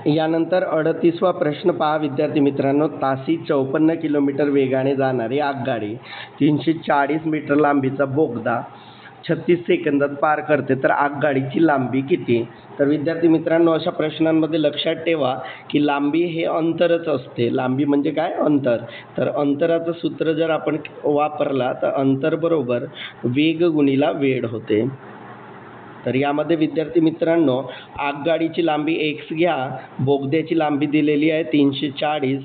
यानंतर 38वा प्रश्न पहा विद्यार्थी मित्रांनो, तासी 54 किलोमीटर वेगाने जाणारी आगगाडी 340 मीटर लांबीचा बोगदा 36 सेकंदात पार करते, तर आगगाडीची लांबी किती? तर विद्यार्थी मित्रांनो, अशा प्रश्नांमध्ये लक्षात ठेवा की लांबी हे अंतरच असते. लांबी म्हणजे काय? अंतर. तर अंतराचं सूत्र जर आपण वापरला तर अंतर बरोबर वेग गुणिला वेळ होते. तर यामध्ये विद्यार्थी मित्रांनो, आगगाडीची लांबी x घ्या, बोगद्याची लांबी दिलेली आहे 340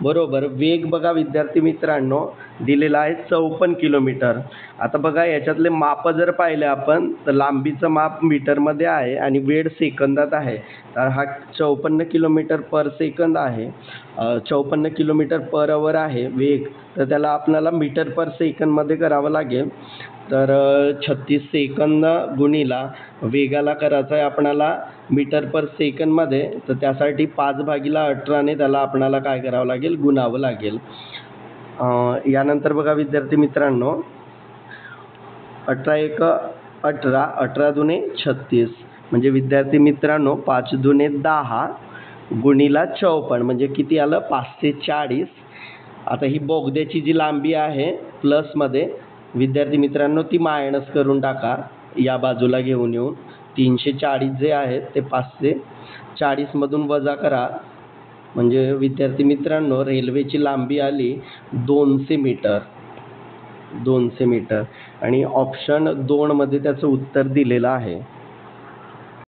बरोबर वेग बघा विद्यार्थी मित्रांनो दिलेला आहे 54 किलोमीटर. आता बघा याच्यातले माप जर पाहिले आपण तर लांबीचं माप मीटरमध्ये आहे आणि वेळ सेकंदात आहे. तर हा 54 किलोमीटर पर सेकंद आहे, 54 किलोमीटर पर आवर आहे वेग, तर त्याला आपल्याला मीटर पर सेकंदमध्ये करावं लागेल. तर 36 सेकंद गुणिला वेगाला करायचं आहे आपणाला मीटर पर सेकंदमध्ये, तर त्यासाठी 5/18ने त्याला आपणाला काय करावं लागेल? गुणावं लागेल. यानंतर बघा विद्यार्थी मित्रांनो, 18 × 18, 18 दुने 36 म्हणजे विद्यार्थी मित्रांनो 5 दुने 10 गुणिला 54 म्हणजे किती आलं? 540. आता ही बोगद्याची जी लांबी आहे प्लसमध्ये विद्यार्थी मित्रांनो ती मायनस करून टाका, या बाजूला घेऊन येऊन 340 जे आहेत ते 540 मधून वजा करा, म्हणजे विद्यार्थी मित्रांनो रेल्वेची लांबी आली 200 मीटर. 200 मीटर आणि ऑप्शन 2 मध्ये त्याचं उत्तर दिलेलं आहे.